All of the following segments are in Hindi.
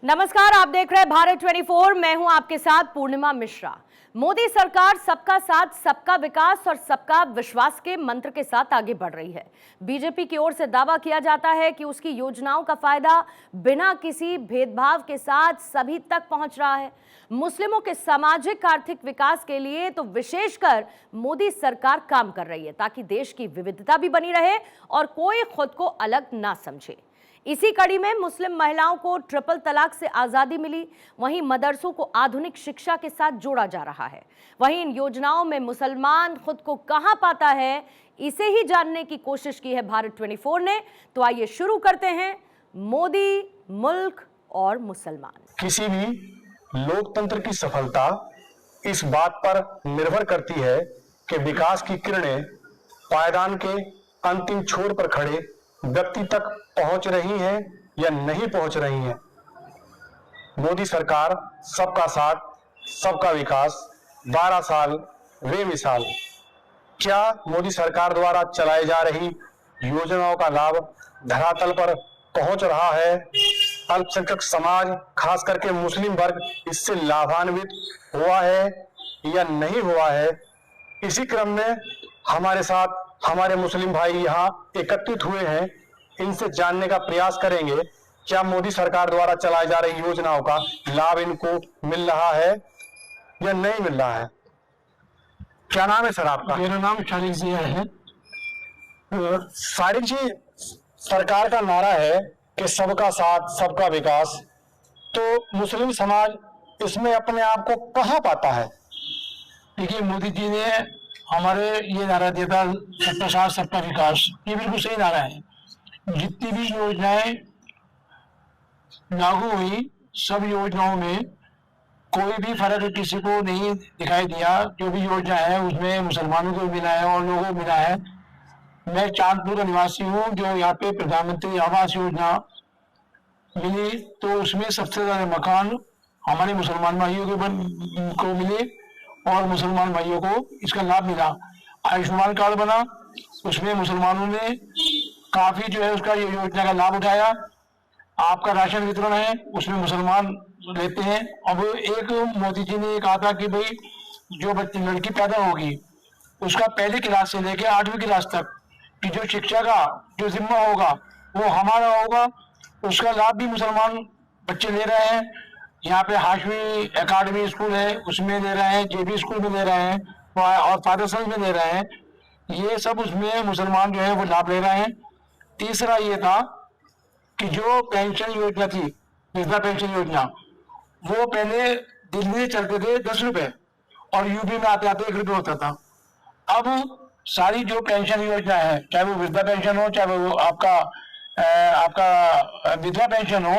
नमस्कार, आप देख रहे हैं भारत 24। मैं हूं आपके साथ पूर्णिमा मिश्रा। मोदी सरकार सबका साथ, सबका विकास और सबका विश्वास के मंत्र के साथ आगे बढ़ रही है। बीजेपी की ओर से दावा किया जाता है कि उसकी योजनाओं का फायदा बिना किसी भेदभाव के साथ सभी तक पहुंच रहा है। मुस्लिमों के सामाजिक आर्थिक विकास के लिए तो विशेषकर मोदी सरकार काम कर रही है, ताकि देश की विविधता भी बनी रहे और कोई खुद को अलग ना समझे। इसी कड़ी में मुस्लिम महिलाओं को ट्रिपल तलाक से आजादी मिली, वहीं मदरसों को आधुनिक शिक्षा के साथ जोड़ा जा रहा है। वहीं इन योजनाओं में मुसलमान खुद को कहां पाता है, इसे ही जानने की कोशिश की है भारत 24 ने। तो आइए शुरू करते हैं। मोदी, मुल्क और मुसलमान। किसी भी लोकतंत्र की सफलता इस बात पर निर्भर करती है कि विकास की किरणें पायदान के अंतिम छोर पर खड़े व्यक्ति तक पहुंच रही हैं या नहीं पहुंच रही हैं। मोदी सरकार सबका साथ, सबका विकास, 12 साल वे मिसाल। क्या मोदी सरकार द्वारा चलाई जा रही योजनाओं का लाभ धरातल पर पहुंच रहा है? अल्पसंख्यक समाज, खास करके मुस्लिम वर्ग, इससे लाभान्वित हुआ है या नहीं हुआ है? इसी क्रम में हमारे साथ हमारे मुस्लिम भाई यहाँ एकत्रित हुए हैं। इनसे जानने का प्रयास करेंगे क्या मोदी सरकार द्वारा चलाई जा रही योजनाओं का लाभ इनको मिल रहा है या नहीं मिल रहा है। क्या नाम है सर आपका? मेरा नाम शारिक जिया है। शारिक जी, सरकार का नारा है कि सबका साथ, सबका विकास, तो मुस्लिम समाज इसमें अपने आप को कहाँ पाता है? देखिए, मोदी जी ने हमारे ये नारा दिया था, सबका साथ सबका विकास। ये बिल्कुल सही नारा है। जितनी भी योजनाएं लागू हुई, सब योजनाओं में कोई भी फर्क किसी को नहीं दिखाई दिया। जो भी योजना है उसमें मुसलमानों को मिला है और लोगों को मिला है। मैं चांदपुर का निवासी हूँ, जो यहाँ पे प्रधानमंत्री आवास योजना मिली तो उसमें सबसे ज्यादा मकान हमारे मुसलमान भाइयों को मिले और मुसलमान भाइयों को इसका लाभ मिला। आयुष्मान कार्ड बना, उसमें मुसलमानों ने काफी जो है उसका ये योजना का लाभ उठाया। आपका राशन वितरण है, उसमें मुसलमान लेते हैं। अब एक मोदी जी ने कहा था कि भाई जो बच्ची लड़की पैदा होगी उसका पहली क्लास से लेकर 8वीं क्लास तक की जो शिक्षा का जो जिम्मा होगा वो हमारा होगा। उसका लाभ भी मुसलमान बच्चे ले रहे हैं। यहाँ पे हाशमी एकेडमी स्कूल है, उसमें ले रहे हैं, जेबी स्कूल में ले रहे हैं और फादरसंस में ले रहे हैं। ये सब उसमें मुसलमान जो है वो लाभ ले रहे हैं। तीसरा ये था कि जो पेंशन योजना थी, वृद्धा पेंशन योजना, वो पहले दिल्ली में चलते थे 10 रुपए और यूपी में आते आते 1 रुपये होता था। अब सारी जो पेंशन योजना है, चाहे वो वृद्धा पेंशन हो, चाहे वो आपका विधवा पेंशन हो,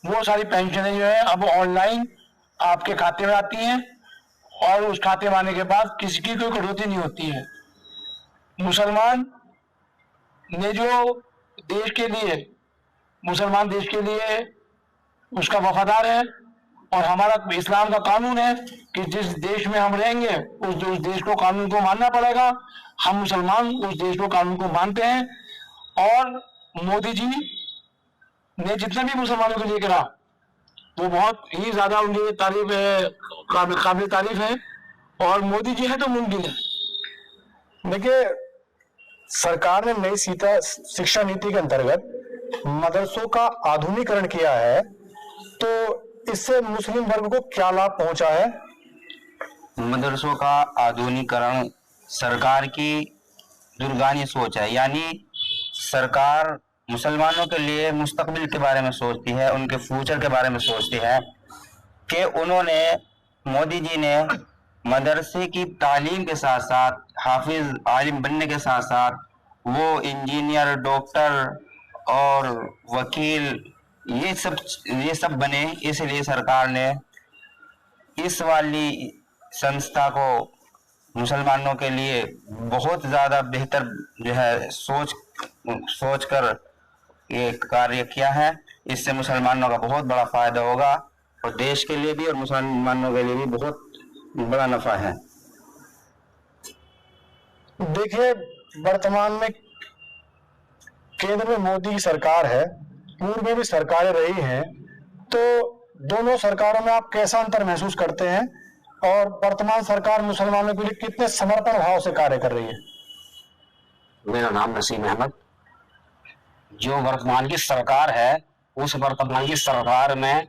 वो सारी पेंशनें जो है अब ऑनलाइन आपके खाते में आती हैं और उस खाते में आने के बाद किसी की कोई कटौती नहीं होती है। मुसलमान ने जो देश के लिए, मुसलमान देश के लिए उसका वफादार है और हमारा इस्लाम का कानून है कि जिस देश में हम रहेंगे उस देश को, कानून को मानना पड़ेगा। हम मुसलमान उस देश को, कानून को मानते हैं और मोदी जी ने जितना भी मुसलमानों के लिए करा वो बहुत ही ज्यादा उनकी तारीफ है, काबिल तारीफ है। और मोदी जी है तो मुमकिन है। देखिए, सरकार ने नई शिक्षा नीति के अंतर्गत मदरसों का आधुनिकीकरण किया है, तो इससे मुस्लिम वर्ग को क्या लाभ पहुंचा है? मदरसों का आधुनिकीकरण सरकार की दूरगामी सोच है। यानी सरकार मुसलमानों के लिए मुस्तकबिल के बारे में सोचती है, उनके फ्यूचर के बारे में सोचती है कि उन्होंने, मोदी जी ने मदरसे की तालीम के साथ साथ, हाफिज आलिम बनने के साथ साथ वो इंजीनियर, डॉक्टर और वकील ये सब बने। इसलिए सरकार ने इस वाली संस्था को मुसलमानों के लिए बहुत ज़्यादा बेहतर जो है सोच कर ये कार्य किया है। इससे मुसलमानों का बहुत बड़ा फायदा होगा और देश के लिए भी और मुसलमानों के लिए भी बहुत बड़ा नफा है। देखिए, वर्तमान में केंद्र में मोदी की सरकार है, पूर्व में भी सरकारें रही हैं, तो दोनों सरकारों में आप कैसा अंतर महसूस करते हैं और वर्तमान सरकार मुसलमानों के लिए कितने समर्पण भाव से कार्य कर रही है? मेरा नाम नसीम अहमद। जो वर्तमान की सरकार है, उस वर्तमान की सरकार में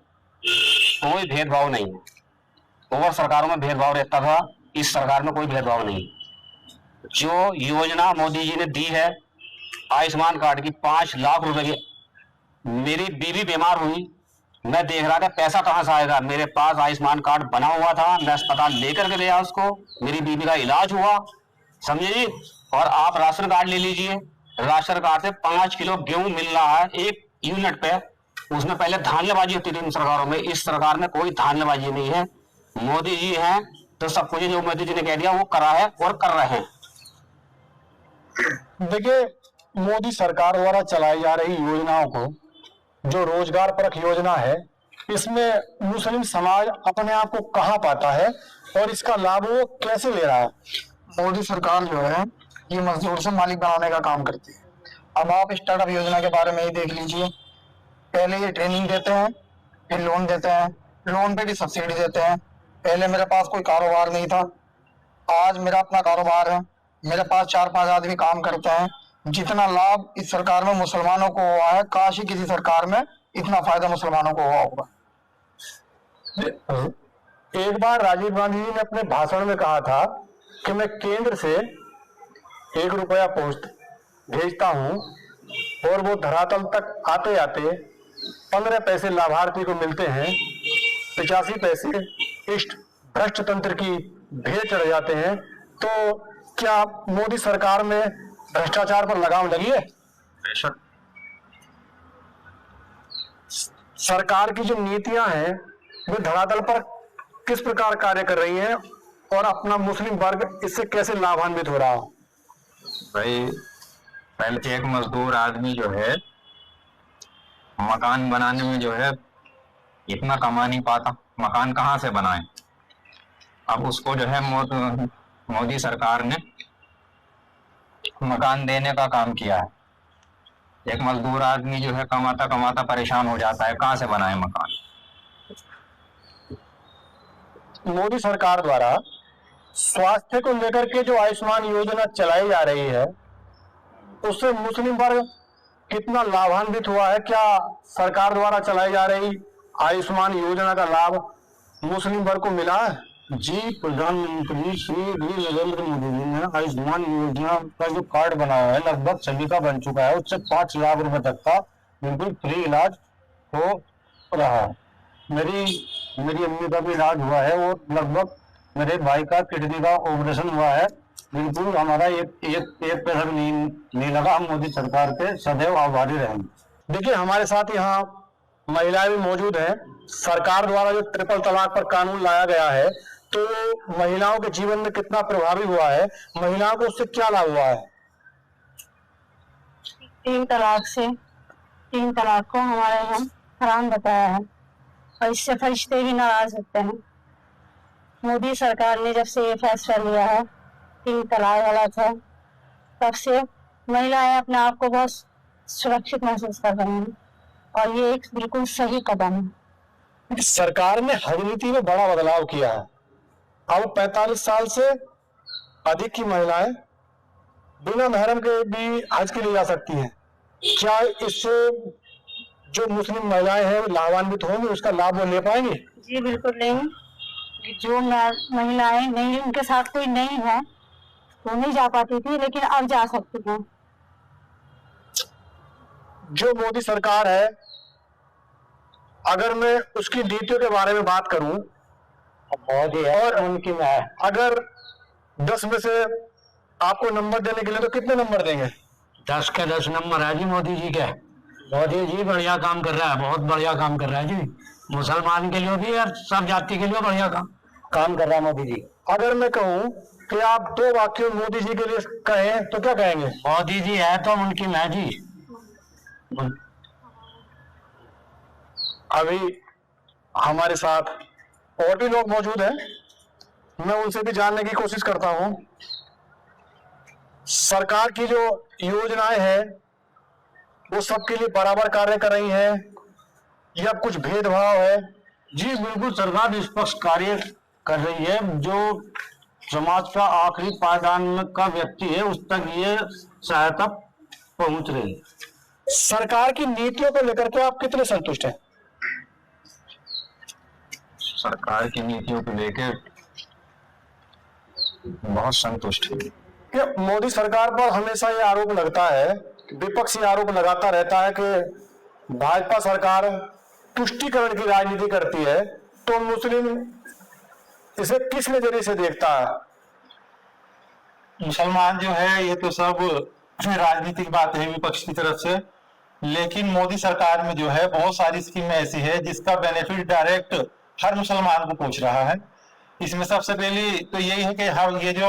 कोई भेदभाव नहीं है। और सरकारों में भेदभाव रहता था, इस सरकार में कोई भेदभाव नहीं। जो योजना मोदी जी ने दी है, आयुष्मान कार्ड की 5 लाख रुपए की, मेरी बीवी बीमार हुई, मैं देख रहा था पैसा कहां से आएगा। मेरे पास आयुष्मान कार्ड बना हुआ था, मैं अस्पताल लेकर के गया उसको, मेरी बीवी का इलाज हुआ, समझे जी। और आप राशन कार्ड ले लीजिए, राशन कार्ड से 5 किलो गेहूं मिल रहा है एक यूनिट पे। उसमें पहले धांधलीबाजी होती थी इन सरकारों में, इस सरकार में कोई धांधलीबाजी नहीं है। मोदी जी हैं तो सब कुछ जो मोदी जी ने कह दिया वो करा है और कर रहे हैं। देखिए, मोदी सरकार द्वारा चलाई जा रही योजनाओं को, जो रोजगार परक योजना है, इसमें मुस्लिम समाज अपने आप को कहाँ पाता है और इसका लाभ वो कैसे ले रहा है? मोदी सरकार जो है ये मजदूर से मालिक बनाने का काम करती है। अब आप स्टार्टअप योजना के बारे में ही देख लीजिए। पहले ये ट्रेनिंग देते हैं, फिर लोन देते हैं, लोन पे भी सब्सिडी देते हैं। पहले मेरे पास कोई कारोबार नहीं था, आज मेरा अपना कारोबार है, मेरे पास 4-5 आदमी काम करते हैं। जितना लाभ इस सरकार में मुसलमानों को हुआ है, काश ही किसी सरकार में इतना फायदा मुसलमानों को हुआ होगा। एक बार राजीव गांधी जी ने अपने भाषण में कहा था कि मैं केंद्र से 1 रुपया पोस्ट भेजता हूं और वो धरातल तक आते आते 15 पैसे लाभार्थी को मिलते हैं, 85 पैसे इष्ट भ्रष्ट तंत्र की भेड़ चढ़ जाते हैं। तो क्या मोदी सरकार में भ्रष्टाचार पर लगाम लगी है? सरकार की जो नीतियां हैं वो धरातल पर किस प्रकार कार्य कर रही हैं और अपना मुस्लिम वर्ग इससे कैसे लाभान्वित हो रहा है? भाई, पहले एक मजदूर आदमी जो है मकान बनाने में जो है इतना कमा नहीं पाता, मकान कहाँ से बनाए। अब उसको जो है मोदी सरकार ने मकान देने का काम किया है। एक मजदूर आदमी जो है कमाता कमाता परेशान हो जाता है, कहाँ से बनाए मकान। मोदी सरकार द्वारा स्वास्थ्य को लेकर के जो आयुष्मान योजना चलाई जा रही है, उससे मुस्लिम वर्ग कितना लाभान्वित हुआ है? क्या सरकार द्वारा चलाई जा रही आयुष्मान योजना का लाभ मुस्लिम वर्ग को मिला है? जी, प्रधानमंत्री श्री नरेंद्र मोदी जी ने आयुष्मान योजना का जो कार्ड बनाया है लगभग सभी का बन चुका है। उससे 5 लाख रुपए तक का बिल्कुल फ्री इलाज हो रहा है। मेरी अम्मी का भी इलाज हुआ है और लगभग मेरे भाई का किडनी का ऑपरेशन हुआ है। बिल्कुल हमारा एक पैसा भी नहीं लगा। हम मोदी सरकार के सदैव आभारी रहेंगे। देखिए, हमारे साथ यहाँ महिलाएं भी मौजूद हैं। सरकार द्वारा जो ट्रिपल तलाक पर कानून लाया गया है, तो महिलाओं के जीवन में कितना प्रभावी हुआ है? महिलाओं को उससे क्या लाभ हुआ है? 3 तलाक को हमारे यहाँ हराम बताया है और इससे फरिश्ते भी नाराज होते हैं। मोदी सरकार ने जब से ये फैसला लिया है 3 तलाक वाला था, तब से महिलाएं अपने आप को बहुत सुरक्षित महसूस कर रही हैं और ये एक बिल्कुल सही कदम है। सरकार ने हज नीति में बड़ा बदलाव किया है। अब 45 साल से अधिक की महिलाएं बिना महरम के भी हज के लिए जा सकती हैं। क्या इससे जो मुस्लिम महिलाएं हैं लाभान्वित होंगी, उसका लाभ वो ले पाएंगे? जी बिल्कुल नहीं। जो महिलाएं नहीं, उनके साथ कोई नहीं है, वो नहीं जा पाती थी, लेकिन अब जा सकती हैं। जो मोदी सरकार है, अगर मैं उसकी नीतियों के बारे में बात करूं, और उनकी अगर 10 में से आपको नंबर देने के लिए तो कितने नंबर देंगे? 10 के 10 नंबर है जी मोदी जी के। मोदी जी बढ़िया काम कर रहा है, बहुत बढ़िया काम कर रहा है जी। मुसलमान के लिए भी और सब जाति के लिए बढ़िया काम कर रहा है मोदी जी। अगर मैं कहूं कि आप 2 वाक्य मोदी जी के लिए कहें तो क्या कहेंगे? मोदी जी है तो उनकी मैं जी। अभी हमारे साथ और भी लोग मौजूद हैं, मैं उनसे भी जानने की कोशिश करता हूं। सरकार की जो योजनाएं हैं वो सबके लिए बराबर कार्य कर रही हैं या कुछ भेदभाव है? जी बिल्कुल, सरकार निष्पक्ष कार्य कर रही है। जो समाज का आखिरी पायदान का व्यक्ति है उस तक ये सहायता पहुंच रही है। सरकार की नीतियों को लेकर के आप कितने संतुष्ट हैं? सरकार की नीतियों को लेकर बहुत संतुष्ट है। कि मोदी सरकार पर हमेशा ये आरोप लगता है, विपक्ष ये आरोप लगाता रहता है कि भाजपा सरकार तुष्टीकरण की राजनीति करती है, तो मुस्लिम इसे किस नजरिए से देखता है? मुसलमान जो है ये तो सब राजनीतिक बात है विपक्ष की तरफ से, लेकिन मोदी सरकार में जो है बहुत सारी स्कीमें ऐसी है जिसका बेनिफिट डायरेक्ट हर मुसलमान को पहुंच रहा है। इसमें सबसे पहली तो यही है कि हम ये जो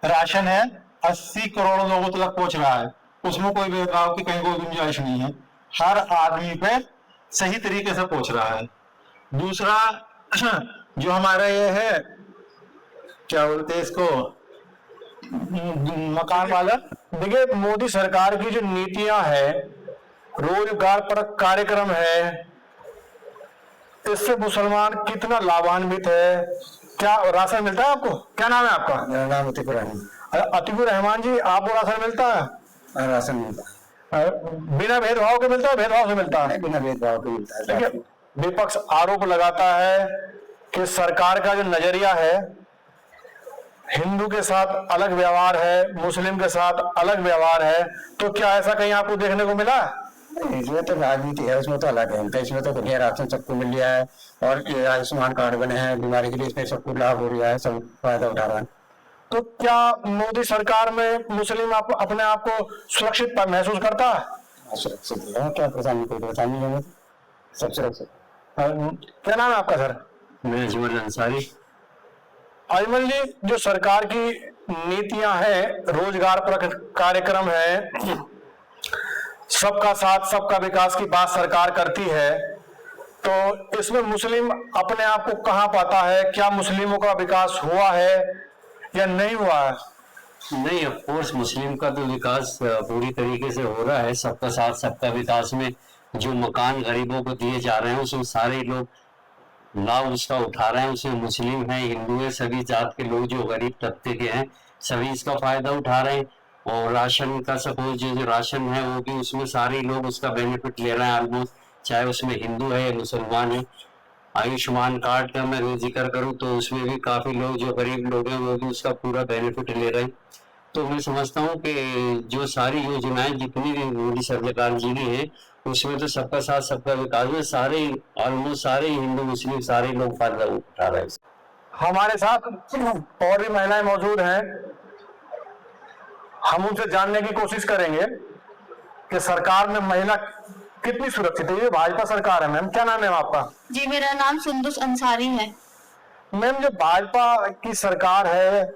राशन है 80 करोड़ लोगों तक पहुंच रहा है, उसमें कोई भेदभाव की कहीं कोई गुंजाइश नहीं है, हर आदमी पे सही तरीके से पहुंच रहा है। दूसरा जो हमारा ये है क्या बोलते हैं इसको, मकान वाला, देखिए मोदी सरकार की जो नीतियां है, रोजगार पर कार्यक्रम है, इससे मुसलमान कितना लाभान्वित है? क्या राशन मिलता है आपको? क्या नाम है आपका? मेरा नाम अतीकुर रहमान। अतीकुर रहमान जी, आपको राशन मिलता है? राशन मिलता है। बिना भेदभाव के मिलता है, भेदभाव से मिलता है? बिना भेदभाव के मिलता है। देखिए विपक्ष आरोप लगाता है कि सरकार का जो नजरिया है, हिंदू के साथ अलग व्यवहार है, मुस्लिम के साथ अलग व्यवहार है, तो क्या ऐसा कहीं आपको देखने को मिला? इसमें तो राजनीति है, उसमें तो अलग है। इसमें तो बढ़िया राशन सबको मिल गया है और आयुष्मान कार्ड बने हैं बीमारी के लिए, इसमें सबको लाभ हो रहा है, सब फायदा उठा रहा है। तो क्या मोदी सरकार में मुस्लिम अपने आप को सुरक्षित महसूस करता है? सुरक्षित है, क्या परेशानी, कोई परेशानी नहीं है, सब सुरक्षित। क्या नाम है आपका सर? मैं अजमल अंसारी। अजमल जी, जो सरकार की नीतियां हैं, रोजगार पर कार्यक्रम है, सबका साथ सबका विकास की बात सरकार करती है, तो इसमें मुस्लिम अपने आप को कहां पाता है? क्या मुस्लिमों का विकास हुआ है या नहीं हुआ है? नहीं, ऑफ कोर्स मुस्लिम का तो विकास पूरी तरीके से हो रहा है। सबका साथ सबका विकास में जो मकान गरीबों को दिए जा रहे हैं उसमें सारे लोग लाभ उसका उठा रहे हैं। उसमें मुस्लिम है, हिंदू है, सभी जात के लोग जो गरीब तबके के हैं सभी इसका फायदा उठा रहे हैं। और राशन का सपोज जो राशन है वो भी उसमें सारे लोग उसका बेनिफिट ले रहे हैं ऑलमोस्ट, चाहे उसमें हिंदू है या मुसलमान है। आयुष्मान कार्ड का मैं जिक्र करूँ तो उसमें भी काफी लोग जो गरीब लोग हैं वो भी उसका पूरा बेनिफिट ले रहे हैं। तो मैं समझता हूँ कि जो सारी योजनाएं जितनी भी मोदी सरकार जी की है उसमें तो सबका साथ सबका विकास में सारे ऑलमोस्ट सारे हिंदू मुस्लिम सारे लोग फायदा उठा रहे हैं। हमारे साथ और भी महिलाएं मौजूद हैं, हम उनसे जानने की कोशिश करेंगे कि सरकार में महिला कितनी सुरक्षित है। ये भाजपा सरकार है मैम, क्या नाम है आपका? जी मेरा नाम सुंदुस अंसारी है। मैम, जो भाजपा की सरकार है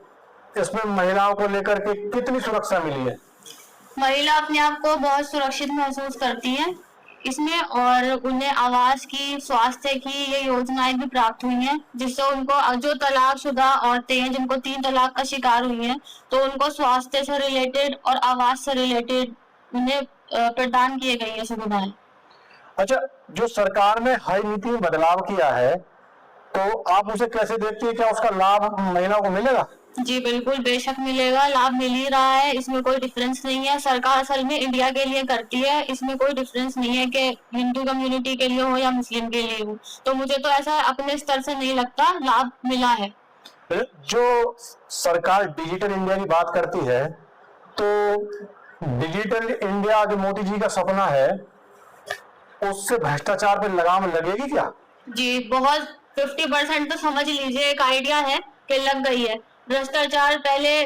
इसमें महिलाओं को लेकर के कितनी सुरक्षा मिली है? महिला अपने आप को बहुत सुरक्षित महसूस करती है इसमें, और उन्हें आवास की, स्वास्थ्य की ये योजनाएं भी प्राप्त हुई हैं, जिससे उनको जो तलाकशुदा औरतें हैं जिनको 3 तलाक का शिकार हुई हैं, तो उनको स्वास्थ्य से रिलेटेड और आवास से रिलेटेड उन्हें प्रदान किए गई है सुविधाएं। अच्छा, जो सरकार ने हर नीति में बदलाव किया है तो आप उसे कैसे देखती है? क्या उसका लाभ महिलाओं को मिलेगा? जी बिल्कुल, बेशक मिलेगा, लाभ मिल ही रहा है, इसमें कोई डिफरेंस नहीं है। सरकार असल में इंडिया के लिए करती है, इसमें कोई डिफरेंस नहीं है कि हिंदू कम्युनिटी के लिए हो या मुस्लिम के लिए हो। तो मुझे तो ऐसा अपने स्तर से नहीं लगता, लाभ मिला है। जो सरकार डिजिटल इंडिया की बात करती है, तो डिजिटल इंडिया जो मोदी जी का सपना है उससे भ्रष्टाचार पे लगाम लगेगी क्या? जी बहुत 50% तो समझ लीजिए एक आइडिया है कि लग गई है। भ्रष्टाचार पहले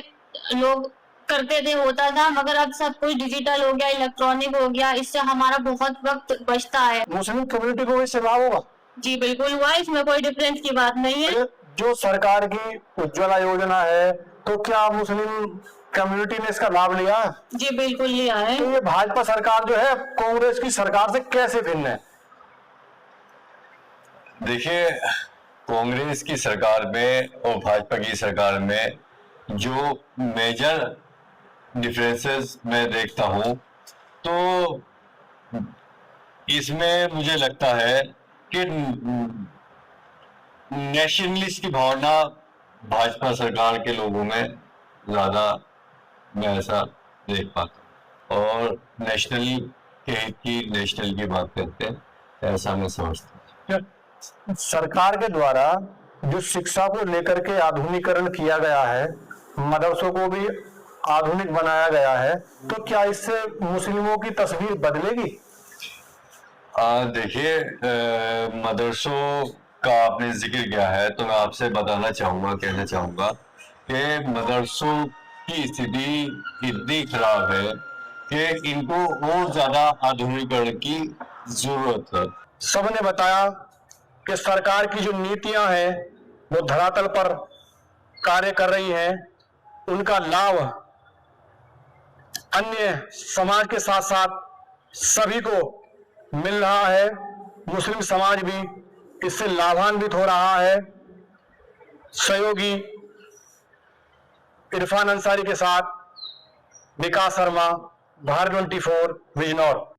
लोग करते थे, होता था, मगर अब सब कुछ डिजिटल हो गया, इलेक्ट्रॉनिक हो गया, इससे हमारा बहुत वक्त बचता है। मुस्लिम कम्युनिटी को इससे लाभ होगा? जी बिल्कुल हुआ, इसमें कोई डिफरेंस की बात नहीं है। जो सरकार की उज्ज्वला योजना है, तो क्या मुस्लिम कम्युनिटी ने इसका लाभ लिया? जी बिल्कुल लिया है। तो ये भाजपा सरकार जो है कांग्रेस की सरकार से कैसे भिन्न है? देखिए, कांग्रेस की सरकार में और भाजपा की सरकार में जो मेजर डिफरेंसेस मैं देखता हूं, तो इसमें मुझे लगता है कि नेशनलिस्ट की भावना भाजपा सरकार के लोगों में ज्यादा मैं ऐसा देख पाता हूँ, और नेशनल के हित की, नेशनल की बात करते हैं, ऐसा मैं समझता हूँ। सरकार के द्वारा जो शिक्षा को लेकर के आधुनिकीकरण किया गया है, मदरसों को भी आधुनिक बनाया गया है, तो क्या इससे मुस्लिमों की तस्वीर बदलेगी? देखिए, मदरसों का आपने जिक्र किया है, तो मैं आपसे बताना चाहूंगा, कहना चाहूंगा कि मदरसों की स्थिति इतनी खराब है कि इनको और ज्यादा आधुनिकीकरण की जरूरत है। सबने बताया कि सरकार की जो नीतियां हैं वो धरातल पर कार्य कर रही हैं, उनका लाभ अन्य समाज के साथ साथ सभी को मिल रहा है। मुस्लिम समाज भी इससे लाभान्वित हो रहा है। सहयोगी इरफान अंसारी के साथ विकास शर्मा, भारत 24 बिजनौर।